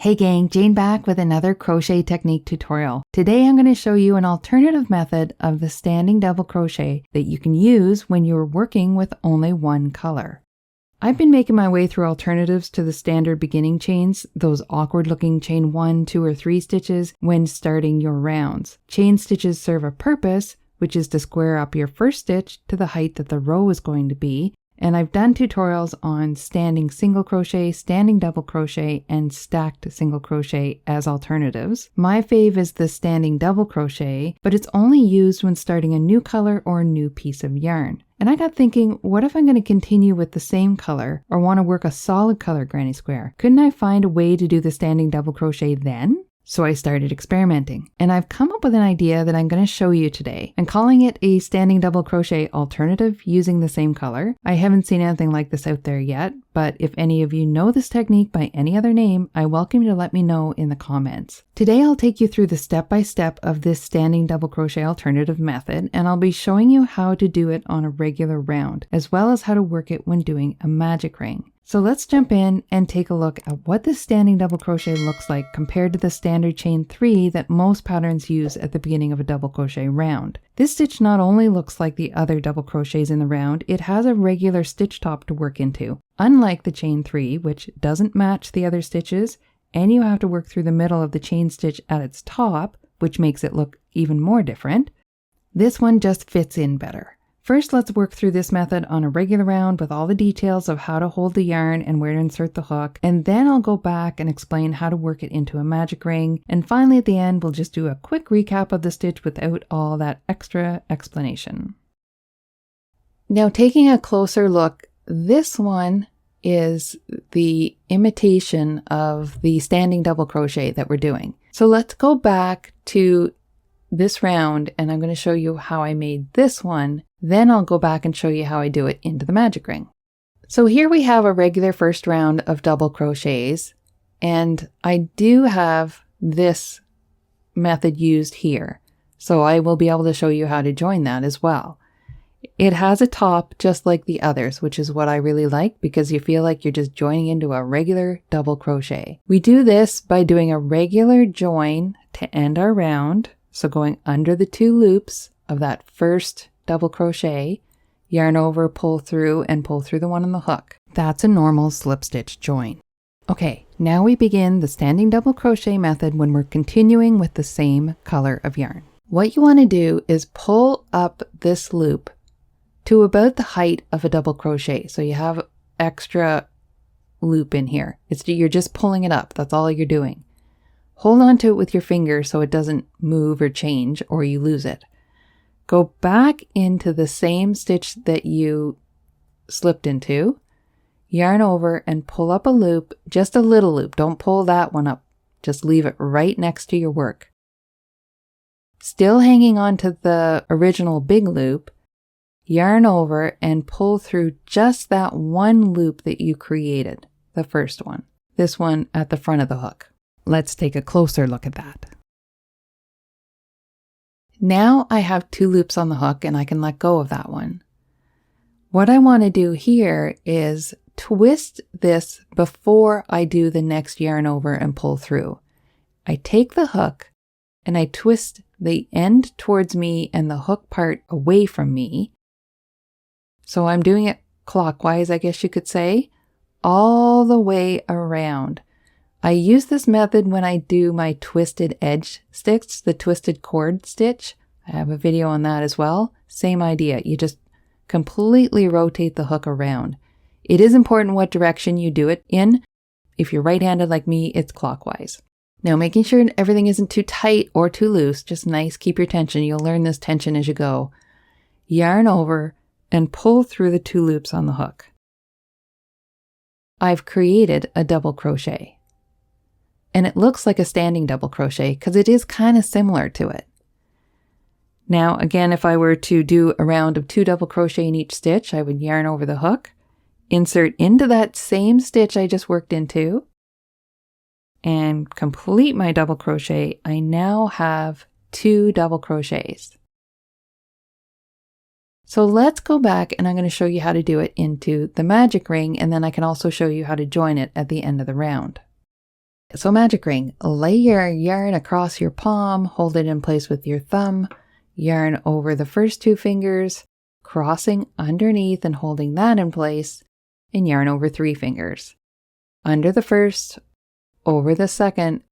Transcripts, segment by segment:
Hey gang, Jane back with another crochet technique tutorial. Today I'm going to show you an alternative method of the standing double crochet that you can use when you're working with only one color. I've been making my way through alternatives to the standard beginning chains, those awkward looking chain 1, 2, or 3 stitches when starting your rounds. Chain stitches serve a purpose, which is to square up your first stitch to the height that the row is going to be. And I've done tutorials on standing single crochet, standing double crochet, and stacked single crochet as alternatives. My fave is the standing double crochet, but it's only used when starting a new color or a new piece of yarn. And I got thinking, what if I'm going to continue with the same color or want to work a solid color granny square? Couldn't I find a way to do the standing double crochet then? So I started experimenting, and I've come up with an idea that I'm going to show you today. I'm calling it a standing double crochet alternative using the same color. I haven't seen anything like this out there yet, but if any of you know this technique by any other name, I welcome you to let me know in the comments. Today I'll take you through the step-by-step of this standing double crochet alternative method, and I'll be showing you how to do it on a regular round, as well as how to work it when doing a magic ring. So let's jump in and take a look at what this standing double crochet looks like compared to the standard chain 3 that most patterns use at the beginning of a double crochet round. This stitch not only looks like the other double crochets in the round, it has a regular stitch top to work into. Unlike the chain 3, which doesn't match the other stitches, and you have to work through the middle of the chain stitch at its top, which makes it look even more different, this one just fits in better. First, let's work through this method on a regular round with all the details of how to hold the yarn and where to insert the hook, and then I'll go back and explain how to work it into a magic ring, and finally at the end we'll just do a quick recap of the stitch without all that extra explanation. Now taking a closer look, this one is the imitation of the standing double crochet that we're doing. So let's go back to this round and I'm going to show you how I made this one. Then I'll go back and show you how I do it into the magic ring. So here we have a regular first round of double crochets, and I do have this method used here. So I will be able to show you how to join that as well. It has a top just like the others, which is what I really like because you feel like you're just joining into a regular double crochet. We do this by doing a regular join to end our round. So going under the 2 loops of that first double crochet, yarn over, pull through, and pull through the one on the hook. That's a normal slip stitch join. Okay, now we begin the standing double crochet method when we're continuing with the same color of yarn. What you want to do is pull up this loop to about the height of a double crochet. So you have extra loop in here. You're just pulling it up. That's all you're doing. Hold on to it with your finger so it doesn't move or change or you lose it. Go back into the same stitch that you slipped into, yarn over and pull up a loop, just a little loop. Don't pull that one up. Just leave it right next to your work. Still hanging on to the original big loop, yarn over and pull through just that one loop that you created, the first one. This one at the front of the hook. Let's take a closer look at that. Now I have 2 loops on the hook and I can let go of that one. What I want to do here is twist this before I do the next yarn over and pull through. I take the hook and I twist the end towards me and the hook part away from me. So I'm doing it clockwise, I guess you could say, all the way around. I use this method when I do my twisted edge stitch, the twisted cord stitch. I have a video on that as well. Same idea. You just completely rotate the hook around. It is important what direction you do it in. If you're right-handed like me, it's clockwise. Now making sure everything isn't too tight or too loose, just nice, keep your tension. You'll learn this tension as you go. Yarn over and pull through the 2 loops on the hook. I've created a double crochet. And it looks like a standing double crochet because it is kind of similar to it. Now, again, if I were to do a round of 2 double crochet in each stitch, I would yarn over the hook, insert into that same stitch I just worked into, and complete my double crochet. I now have 2 double crochets. So let's go back and I'm going to show you how to do it into the magic ring, and then I can also show you how to join it at the end of the round. So magic ring, lay your yarn across your palm, hold it in place with your thumb, yarn over the first 2 fingers, crossing underneath and holding that in place, and yarn over 3 fingers. Under the first, over the second,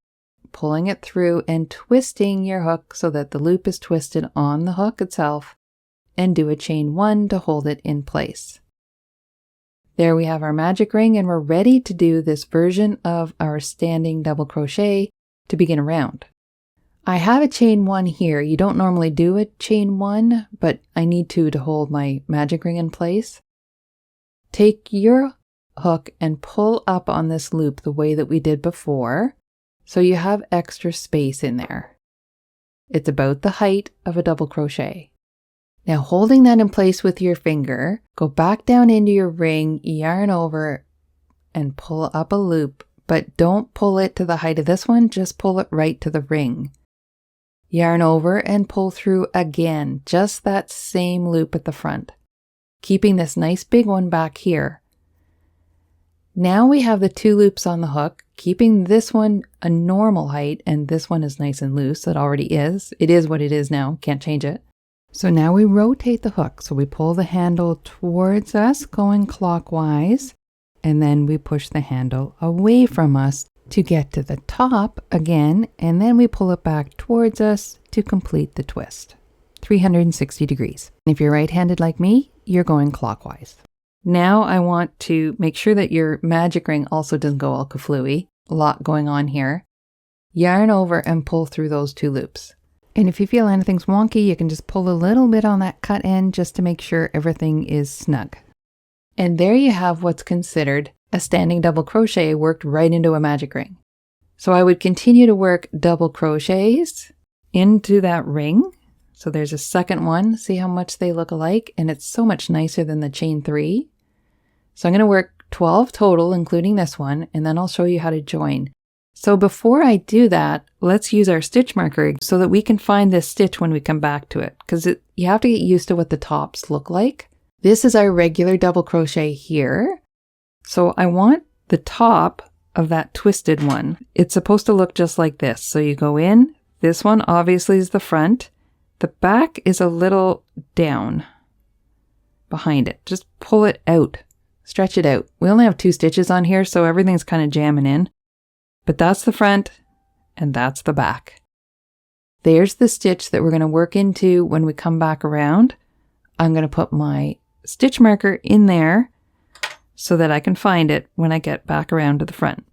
pulling it through and twisting your hook so that the loop is twisted on the hook itself, and do a chain 1 to hold it in place. There we have our magic ring, and we're ready to do this version of our standing double crochet to begin a round. I have a chain 1 here. You don't normally do a chain 1, but I need to hold my magic ring in place. Take your hook and pull up on this loop the way that we did before, so you have extra space in there. It's about the height of a double crochet. Now, holding that in place with your finger, go back down into your ring, yarn over, and pull up a loop, but don't pull it to the height of this one, just pull it right to the ring. Yarn over and pull through again, just that same loop at the front, keeping this nice big one back here. Now we have the 2 loops on the hook, keeping this one a normal height, and this one is nice and loose. It already is. It is what it is now, can't change it. So now we rotate the hook. So we pull the handle towards us, going clockwise, and then we push the handle away from us to get to the top again, and then we pull it back towards us to complete the twist. 360 degrees. If you're right-handed like me, you're going clockwise. Now I want to make sure that your magic ring also doesn't go all kaflooey. A lot going on here. Yarn over and pull through those 2 loops. And if you feel anything's wonky, you can just pull a little bit on that cut end just to make sure everything is snug. And there you have what's considered a standing double crochet worked right into a magic ring. So I would continue to work double crochets into that ring. So there's a second one. See how much they look alike? And it's so much nicer than the chain 3. So I'm going to work 12 total, including this one, and then I'll show you how to join. So before I do that, let's use our stitch marker so that we can find this stitch when we come back to it, because you have to get used to what the tops look like. This is our regular double crochet here. So I want the top of that twisted one. It's supposed to look just like this. So you go in, this one obviously is the front. The back is a little down behind it. Just pull it out, stretch it out. We only have 2 stitches on here, so everything's kind of jamming in. But that's the front and that's the back. There's the stitch that we're going to work into when we come back around. I'm going to put my stitch marker in there so that I can find it when I get back around to the front.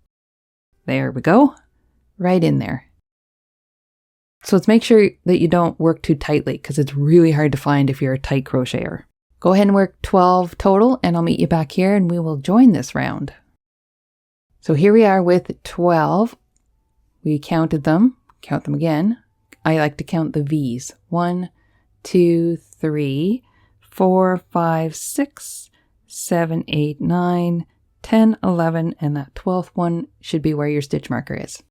There we go, right in there. So let's make sure that you don't work too tightly because it's really hard to find if you're a tight crocheter. Go ahead and work 12 total and I'll meet you back here and we will join this round. So here we are with 12. We counted them, count them again. I like to count the V's. 1, 2, 3, 4, 5, 6, 7, 8, 9, 10, 11, and that 12th one should be where your stitch marker is.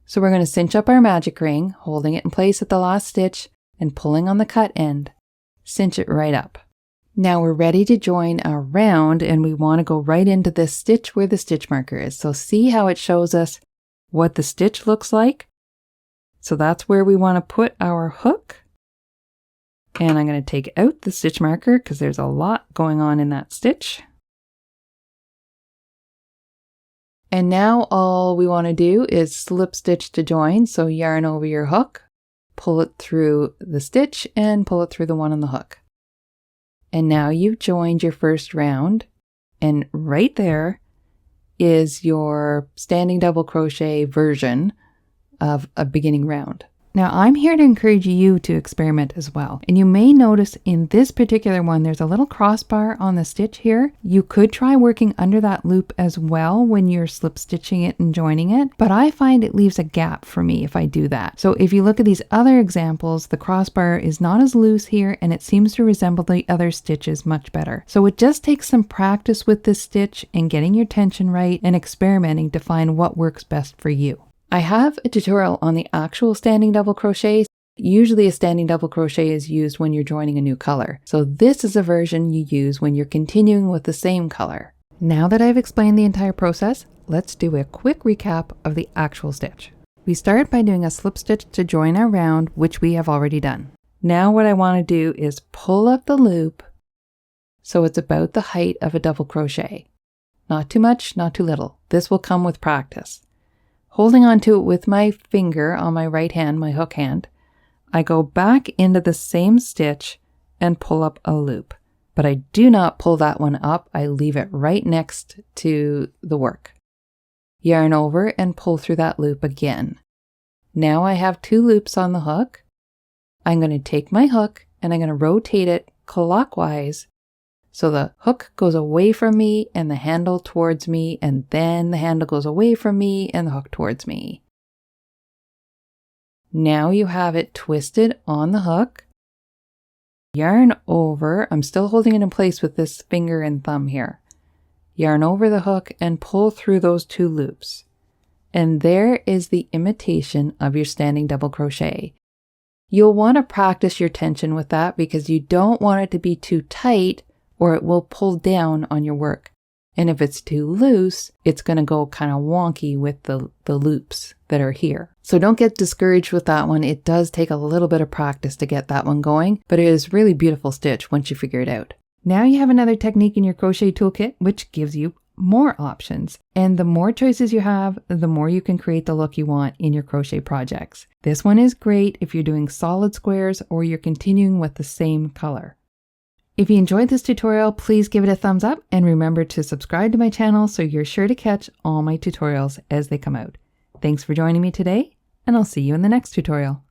So we're going to cinch up our magic ring, holding it in place at the last stitch and pulling on the cut end. Cinch it right up. Now we're ready to join our round and we want to go right into this stitch where the stitch marker is. So see how it shows us what the stitch looks like? So that's where we want to put our hook. And I'm going to take out the stitch marker because there's a lot going on in that stitch. And now all we want to do is slip stitch to join. So yarn over your hook, pull it through the stitch and pull it through the one on the hook. And now you've joined your first round, and right there is your standing double crochet version of a beginning round. Now I'm here to encourage you to experiment as well. And you may notice in this particular one, there's a little crossbar on the stitch here. You could try working under that loop as well when you're slip stitching it and joining it, but I find it leaves a gap for me if I do that. So if you look at these other examples, the crossbar is not as loose here and it seems to resemble the other stitches much better. So it just takes some practice with this stitch and getting your tension right and experimenting to find what works best for you. I have a tutorial on the actual standing double crochet. Usually a standing double crochet is used when you're joining a new color. So this is a version you use when you're continuing with the same color. Now that I've explained the entire process, let's do a quick recap of the actual stitch. We start by doing a slip stitch to join our round, which we have already done. Now what I want to do is pull up the loop so it's about the height of a double crochet. Not too much, not too little. This will come with practice. Holding onto it with my finger on my right hand, my hook hand, I go back into the same stitch and pull up a loop. But I do not pull that one up. I leave it right next to the work. Yarn over and pull through that loop again. Now I have 2 loops on the hook. I'm going to take my hook and I'm going to rotate it clockwise so the hook goes away from me and the handle towards me, and then the handle goes away from me and the hook towards me. Now you have it twisted on the hook. Yarn over, I'm still holding it in place with this finger and thumb here. Yarn over the hook and pull through those 2 loops. And there is the imitation of your standing double crochet. You'll want to practice your tension with that because you don't want it to be too tight or it will pull down on your work. And if it's too loose, it's going to go kind of wonky with the loops that are here. So don't get discouraged with that one. It does take a little bit of practice to get that one going, but it is really beautiful stitch once you figure it out. Now you have another technique in your crochet toolkit, which gives you more options. And the more choices you have, the more you can create the look you want in your crochet projects. This one is great if you're doing solid squares or you're continuing with the same color. If you enjoyed this tutorial, please give it a thumbs up and remember to subscribe to my channel so you're sure to catch all my tutorials as they come out. Thanks for joining me today, and I'll see you in the next tutorial.